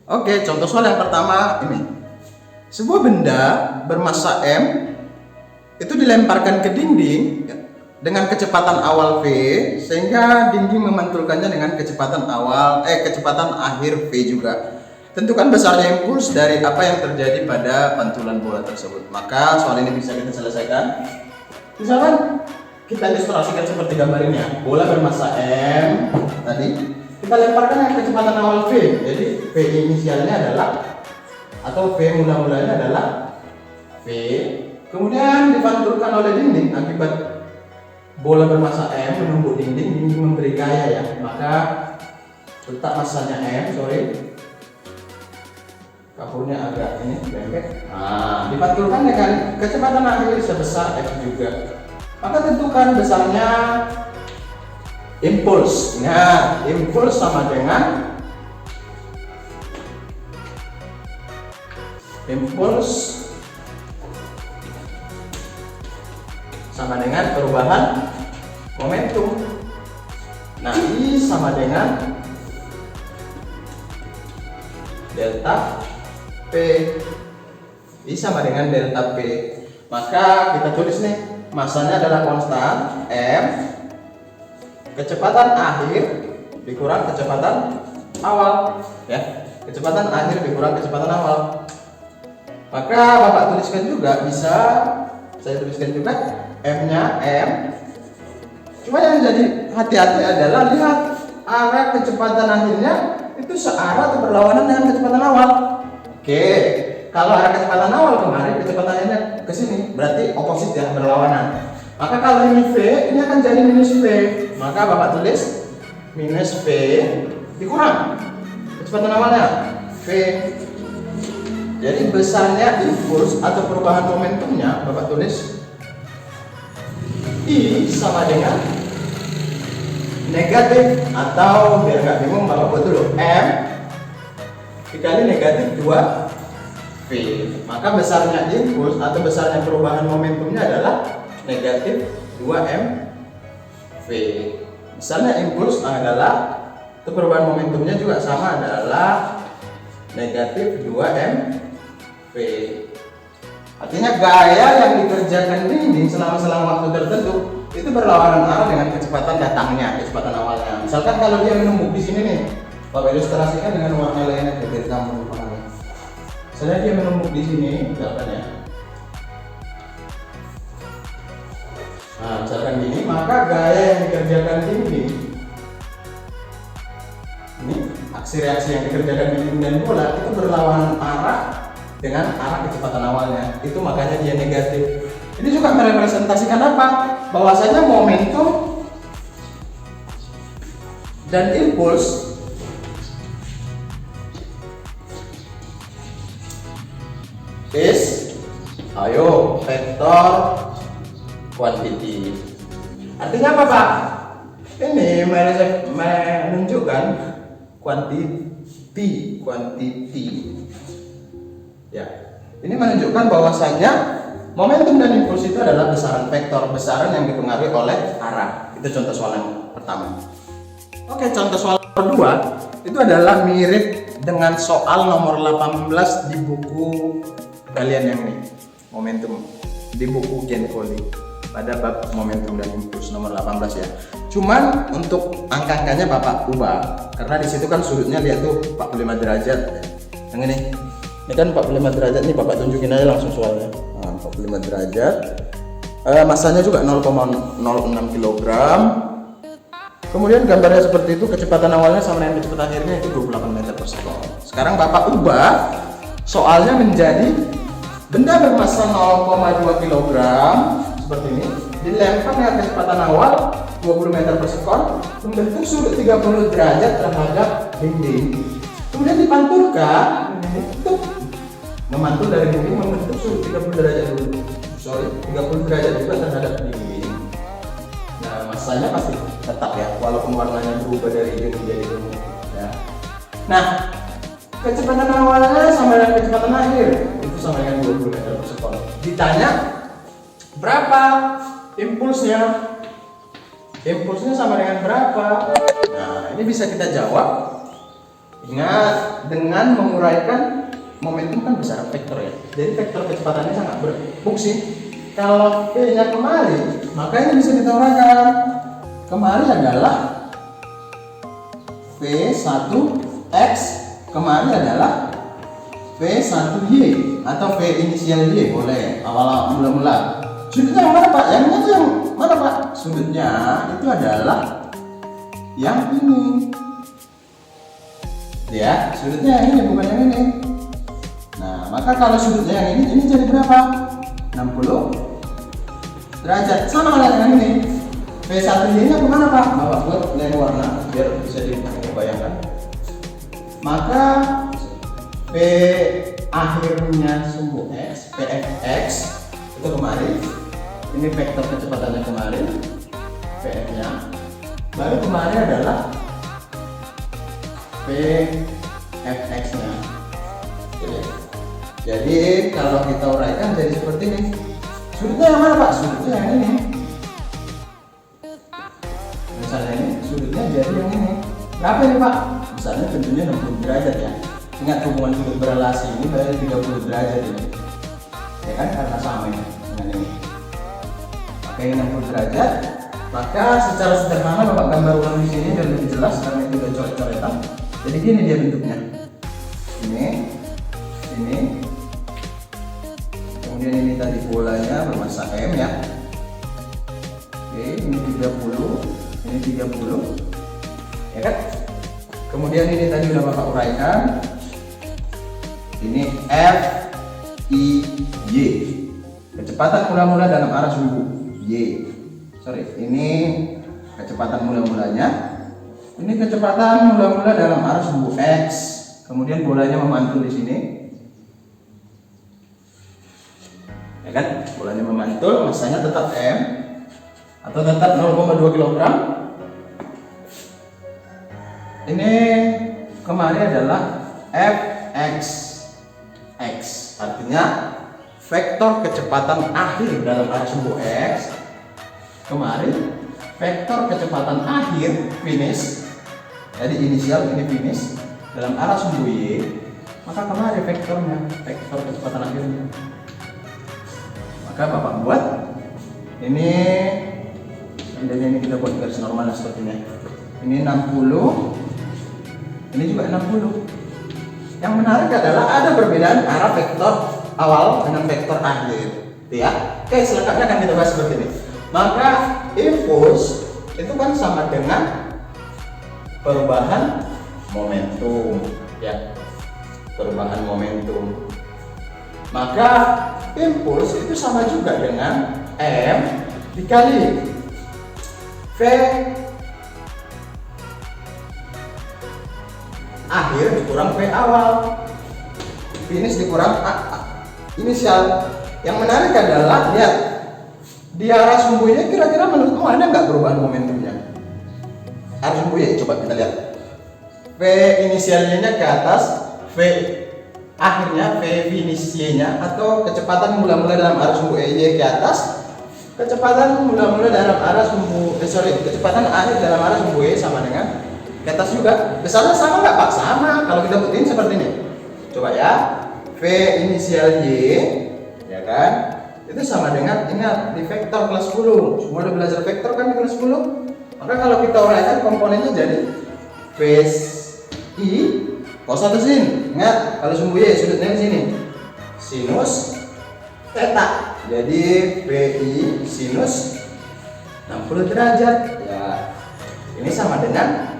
Oke, contoh soal yang pertama ini. Sebuah benda bermassa M itu dilemparkan ke dinding dengan kecepatan awal V sehingga dinding memantulkannya dengan kecepatan akhir V juga. Tentukan besarnya impuls dari apa yang terjadi pada pantulan bola tersebut. Maka soal ini bisa kita selesaikan. Misalkan kita ilustrasikan seperti gambar ini ya. Bola bermassa M tadi kita lemparkan dengan kecepatan awal V. Jadi V inisialnya adalah atau V mula-mulanya adalah V. Kemudian dipantulkan oleh dinding akibat bola bermassa M menumbuk dinding memberi gaya ya. Maka letak massanya M, kapurnya agak ini pendek. Nah, dipantulkan dengan kecepatan akhir sebesar F juga. Maka tentukan besarnya impuls. Nah, impuls sama dengan perubahan momentum. Nah, I sama dengan delta P. I sama dengan delta P. Maka kita tulis nih, massanya adalah konstan M, kecepatan akhir dikurang kecepatan awal ya. Kecepatan akhir dikurang kecepatan awal. Maka Bapak tuliskan juga, bisa saya tuliskan juga M-nya M. Cuma yang jadi hati-hati adalah lihat arah kecepatan akhirnya itu searah atau berlawanan dengan kecepatan awal. Oke, kalau arah kecepatan awal kemarin, kecepatan akhirnya ke sini, berarti oposit ya, berlawanan. Maka kalau ini V, ini akan jadi minus V. Maka Bapak tulis minus V dikurang kecepatan awalnya V. Jadi besarnya impuls atau perubahan momentumnya Bapak tulis I sama dengan negatif, atau biar nggak bingung Bapak buat dulu M dikali negatif 2V. Maka besarnya impuls atau besarnya perubahan momentumnya adalah negatif 2mV. Besarnya impuls adalah atau perubahan momentumnya juga sama, adalah negatif 2mV. Artinya gaya yang dikerjakan dinding selama waktu tertentu itu berlawanan arah dengan kecepatan datangnya, kecepatan awalnya. Misalkan kalau dia menumbuk di sini nih, Bapak ilustrasikan dengan warna lainnya biar kamu pahami. Misalnya dia menumbuk di sini, misalkan ya. Nah, misalkan gini, maka gaya yang dikerjakan dinding ini, aksi reaksi yang dikerjakan dinding dan bola itu berlawanan arah dengan arah kecepatan awalnya. Itu makanya dia negatif. Ini juga merepresentasikan apa? Bahwasanya momentum dan impuls is vektor quantity. Artinya apa, Pak? Ini menunjukkan quantity. Ya, ini menunjukkan bahwasanya momentum dan impuls itu adalah besaran vektor, besaran yang dipengaruhi oleh arah. Itu contoh soal yang pertama. Oke, contoh soal kedua itu adalah mirip dengan soal nomor 18 di buku kalian yang ini, momentum, di buku Genkoli pada bab momentum dan impuls nomor 18 ya. Cuman untuk angka-angkanya Bapak ubah karena di situ kan sudutnya lihat tuh 45 derajat. Yang ini kan 45 derajat nih, Bapak tunjukin aja langsung soalnya. Nah, 45 derajat. Massanya juga 0,06 kg. Kemudian gambarnya seperti itu, kecepatan awalnya sama dengan kecepatan akhirnya itu 28 meter per sekon. Sekarang Bapak ubah soalnya menjadi benda bermassa 0,2 kg seperti ini, dilempar dengan kecepatan awal 20 meter per sekon, membentuk sudut 30 derajat terhadap dinding. Kemudian dipantulkan, memantul dari dinding membentuk sudut 30 derajat dulu. 30 derajat juga terhadap dinding. Nah, massanya pasti tetap ya, walaupun warnanya berubah dari hijau menjadi ungu ya. Nah, kecepatan awalnya sama dengan kecepatan akhir itu sama dengan 20 meter per sekon. Ditanya berapa impulsnya? Impulsnya sama dengan berapa? Nah, ini bisa kita jawab Ingat, dengan menguraikan momentum kan besar vektor ya. Jadi vektor kecepatannya sangat berfungsi. Kalau V-nya kemari, maka ini bisa kita uraikan. Kemari adalah V1X, kemari adalah V1Y atau V inisial Y, boleh awal mula-mula. Sudutnya yang mana Pak? Yang ini yang mana Pak? Sudutnya itu adalah yang ini. Ya, sudutnya yang ini bukan yang ini. Nah, maka kalau sudutnya yang ini jadi berapa? 60 derajat. Sama halnya dengan ini. V1Y nya kemana Pak? Bapak buat lain warna biar bisa dibayangkan. Maka V akhirnya sumbu X, Pfx itu kemarin. Ini vektor kecepatannya kemarin, Pf nya. Baru kemarin adalah Pfx nya. Jadi kalau kita uraikan jadi seperti ini. Sudutnya yang mana Pak? Sudutnya yang ini. Misalnya ini sudutnya jadi yang ini. Berapa ini Pak? Misalnya tentunya 60 derajat ya. Ingat hubungan sudut berelasi ini berarti 30 derajat ini. Ya kan, karena sama ini dengan ini. Maka ini 60 derajat. Maka secara sederhana Bapak gambar ulang di sini biar lebih jelas karena itu udah coret-coretan. Jadi gini dia bentuknya. Ini. Kemudian ini tadi bolanya bermassa M ya. Oke, ini 30, ini 30. Ya kan? Kemudian ini tadi udah Bapak uraikan. Ini F I Y. Kecepatan mula-mula dalam arah sumbu Y. Ini kecepatan mula-mulanya. Ini kecepatan mula-mula dalam arah sumbu X. Kemudian bolanya memantul di sini. Ya kan? Bolanya memantul, massanya tetap M atau tetap 0,2 kg. Ini kemarin adalah Fx X, artinya vektor kecepatan akhir dalam arah sumbu X. Kemarin vektor kecepatan akhir finish, jadi inisial ini finish dalam arah sumbu Y. Maka kemarin vektornya, vektor kecepatan akhirnya. Maka Bapak buat ini, seandainya ini kita buat garis normal sepertinya. Ini 60, ini juga 60. Yang menarik adalah ada perbedaan arah vektor awal dengan vektor akhir, ya. Oke, selengkapnya akan kita bahas seperti ini. Maka impuls itu kan sama dengan perubahan momentum, ya. Perubahan momentum. Maka impuls itu sama juga dengan M dikali V akhir dikurang V awal, finish dikurang inisial. Yang menarik adalah lihat di arah sumbunya, kira-kira menurutmu ada nggak perubahan momentumnya? Arah sumbunya coba kita lihat. V inisialnya ke atas, V akhirnya, V finishnya atau kecepatan mula-mula dalam arah sumbu EY ke atas, kecepatan mula-mula dalam arah sumbu kecepatan akhir dalam arah sumbu E sama dengan ke atas juga. Besarnya sama nggak Pak? Sama. Kalau kita buktiin seperti ini. Coba ya. V inisial Y, ya kan? Itu sama dengan, ingat di vektor kelas 10. Semua udah belajar vektor kan di kelas 10. Maka kalau kita uraikan komponennya jadi V I cos atau sin. Ingat, kalau sumbu Y sudutnya di sini. Sinus theta. Jadi VI sinus 60 derajat. Ya. Ini sama dengan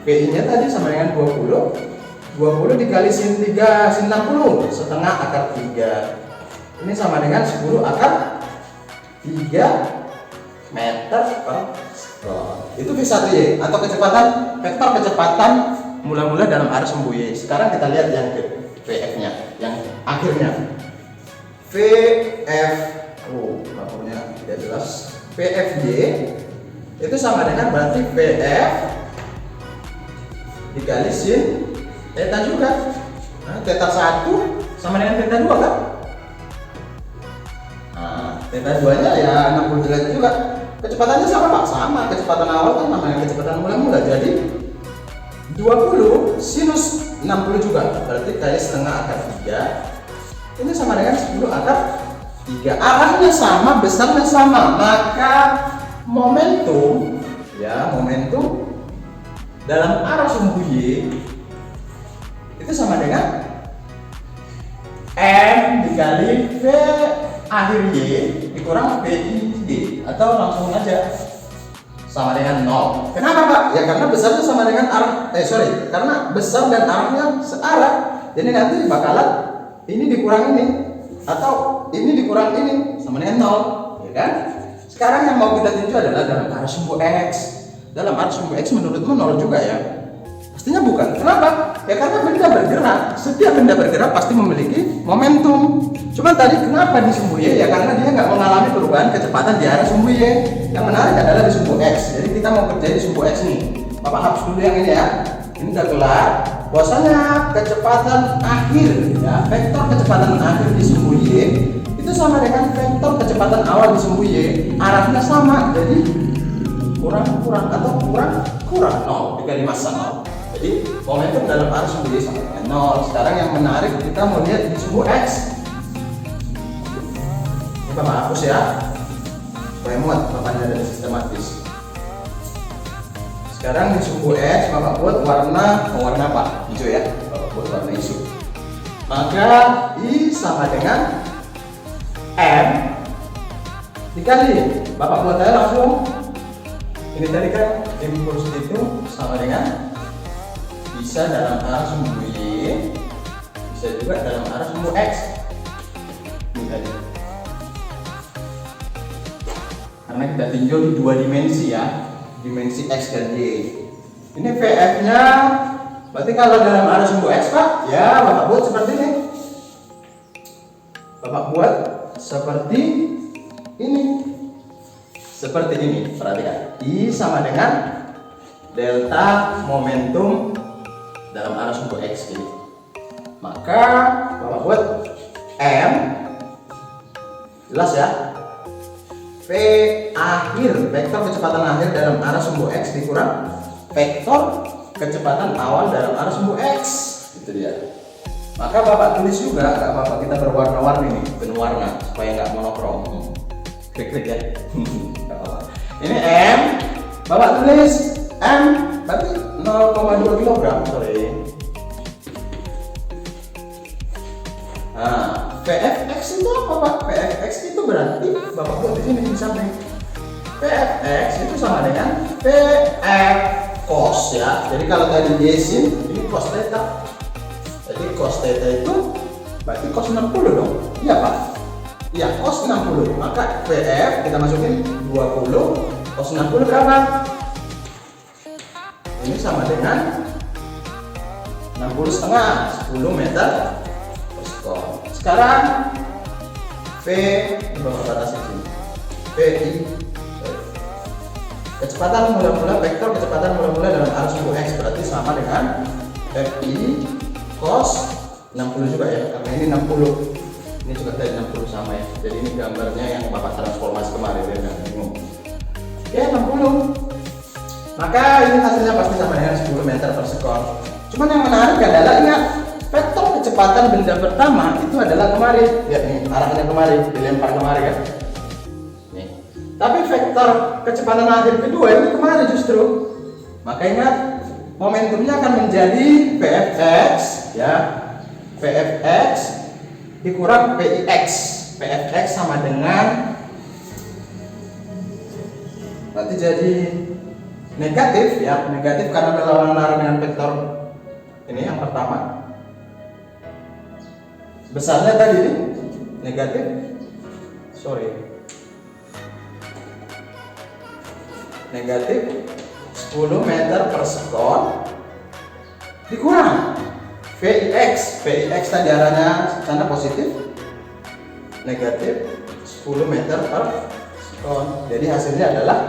VI-nya tadi sama dengan 20. 20 dikali sin 3, sin 60, setengah akar 3. Ini sama dengan 10 akar 3 meter per sekon. Itu V1Y atau kecepatan, vektor kecepatan mula-mula dalam arah sumbu Y. Sekarang kita lihat yang ke VF-nya, yang akhirnya. VF, lapornya tidak jelas. VFY itu sama dengan berarti VF dikali sin theta juga. Nah, theta 1 sama dengan theta 2 kan? Nah, theta 2 nya ya 60 derajat juga. Kecepatannya sama Pak? Sama, kecepatan awal kan sama dengan kecepatan mula-mula. Jadi 20 sinus 60 juga, berarti kali setengah akar 3 ini sama dengan 10 akar 3. Arahnya sama, besarnya sama, maka momentum ya, momentum dalam arah sumbu Y itu sama dengan M dikali V akhir Y dikurang VI atau langsung aja sama dengan 0. Kenapa Pak? Ya karena besarnya sama dengan arah, karena besar dan arahnya searah. Jadi nanti bakalan ini dikurang ini atau ini dikurang ini sama dengan 0, ya kan? Sekarang yang mau kita tinjau adalah dalam arah sumbu X. Dalam arah sumbu X menurutmu 0 juga ya? Pastinya bukan. Kenapa? Ya karena benda bergerak. Setiap benda bergerak pasti memiliki momentum. Cuma tadi kenapa di sumbu Y? Ya karena dia nggak mengalami perubahan kecepatan di arah sumbu Y. Yang menarik adalah di sumbu X. Jadi kita mau kerja di sumbu X nih. Bapak hapus dulu yang ini ya. Ini udah kelar. Bahwasanya kecepatan akhir ya, vektor kecepatan akhir di sumbu Y itu sama dengan vektor kecepatan awal di sumbu Y. Arahnya sama. Jadi kurang atau kurang 0 dikali massa 0. Jadi momentum dalam arah sumbu Y sama dengan 0. Sekarang yang menarik kita mau lihat di sumbu X. Kita hapus ya, supaya muat Bapaknya dari sistematis. Sekarang di sumbu X Bapak buat warna apa? Hijau ya. Bapak buat warna hijau. Maka I sama dengan M dikali, Bapak buat aja langsung. Ini tadi kan impuls itu sama dengan bisa dalam arah sumbu Y, bisa juga dalam arah sumbu X. Ini tadi. Karena kita tinjau di 2 dimensi ya, dimensi X dan Y. Ini VF-nya, berarti kalau dalam arah sumbu X Pak, ya Bapak buat seperti ini. Bapak buat seperti ini. Seperti ini, perhatikan. I sama dengan delta momentum dalam arah sumbu X ini. Maka Bapak buat M, jelas ya, V akhir, vektor kecepatan akhir dalam arah sumbu X dikurang vektor kecepatan awal dalam arah sumbu X. Itu dia. Maka Bapak tulis juga, nggak apa-apa kita berwarna-warni nih, penuh warna supaya nggak monokrom. Klik-klik ya. Ini M, Bapak tulis M berarti 0,2 kg, sorry. Nah, VFX itu apa Pak? VFX itu berarti Bapak buat di sini di samping. VFX itu sama dengan VF cos ya. Jadi kalau tadi Y sin, ini cos theta. Jadi cos theta itu berarti cos 60 dong. Iya Pak? Iya, cos 60. Maka VF kita masukin 20, cos 60 berapa? Ini sama dengan 60 setengah, 10 meter per sekon. Sekarang V Bapak batasi sini. VI kecepatan mula-mula, vektor kecepatan mula-mula dalam arah sumbu X berarti sama dengan FI cos 60 juga ya, karena ini 60. Ini juga dari 60 sama ya. Jadi ini gambarnya yang Bapak transformasi kemarin ya, nggak bingung. Ya 60. Maka ini hasilnya pasti sama dengan 10 meter per sekon. Cuman yang menarik adalah ingat, vektor kecepatan benda pertama itu adalah kemari. Ya ini arahnya kemari, dilempar kemari kan. Nih. Tapi vektor kecepatan akhir kedua ini kemari justru. Maka ingat, momentumnya akan menjadi VFX ya. VFX dikurang PIX. PFX sama dengan, berarti jadi negatif ya, negatif karena berlawanan arah dengan vektor ini yang pertama. Besarnya tadi ini negatif, negatif 10 meter per sekon dikurang VIX. VIX tadi arahnya sana positif, negatif 10 meter per sekon. Jadi hasilnya adalah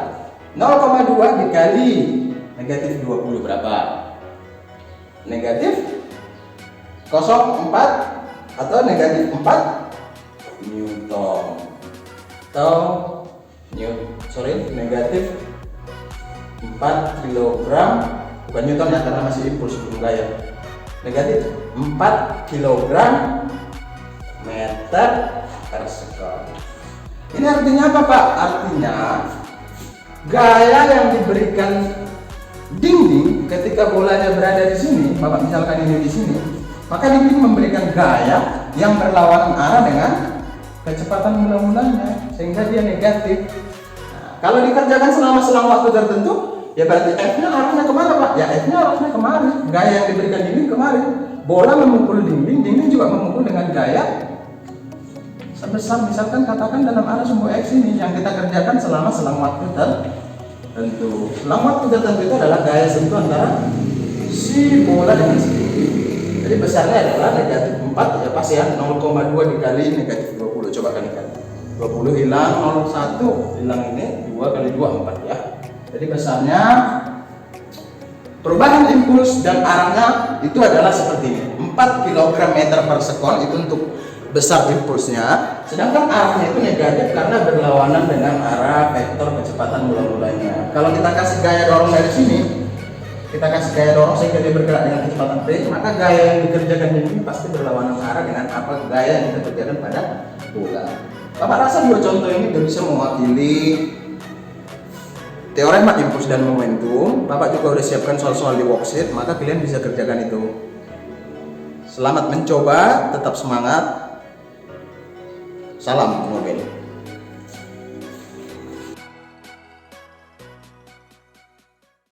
0,2 dikali negatif 20 berapa? Negatif 0,4 atau negatif 4 Newton atau negatif 4 kilogram bukan Newton ya, karena masih impuls belum gaya. Negatif 4 kilogram meter per sekon. Ini artinya apa Pak? Artinya gaya yang diberikan dinding ketika bolanya berada di sini, Bapak misalkan ini di sini, maka dinding memberikan gaya yang berlawanan arah dengan kecepatan mula-mulanya, sehingga dia negatif. Nah, kalau dikerjakan selama selang waktu tertentu, ya berarti F-nya arahnya kemana Pak? Ya F-nya arahnya kemari, gaya yang diberikan dinding kemari. Bola memukul dinding, dinding juga memukul dengan gaya sebesar, misalkan katakan dalam arah sumbu X ini, yang kita kerjakan selama selang waktu tertentu. Selang waktu tertentu itu adalah gaya sentuh antara si bola dengan si dinding. Jadi besarnya adalah negatif 4 ya pas ya, 0,2 dikali negatif 20. Coba kalikan 20 hilang 0,1 hilang ini 2 kali 2 4 ya. Jadi besarnya perubahan impuls dan arahnya itu adalah seperti ini, 4 kg meter per sekon itu untuk besar impulsnya, sedangkan arahnya itu negatif karena berlawanan dengan arah vektor kecepatan mula-mulanya. Kalau kita kasih gaya dorong dari sini, kita kasih gaya dorong sehingga dia bergerak dengan kecepatan v, maka gaya yang dikerjakan ini pasti berlawanan arah dengan apa gaya yang kita kerjakan pada bola. Bapak rasa dua contoh ini sudah bisa mewakili teorema impuls dan momentum. Bapak juga sudah siapkan soal-soal di worksheet, maka kalian bisa kerjakan itu. Selamat mencoba, tetap semangat. Salam.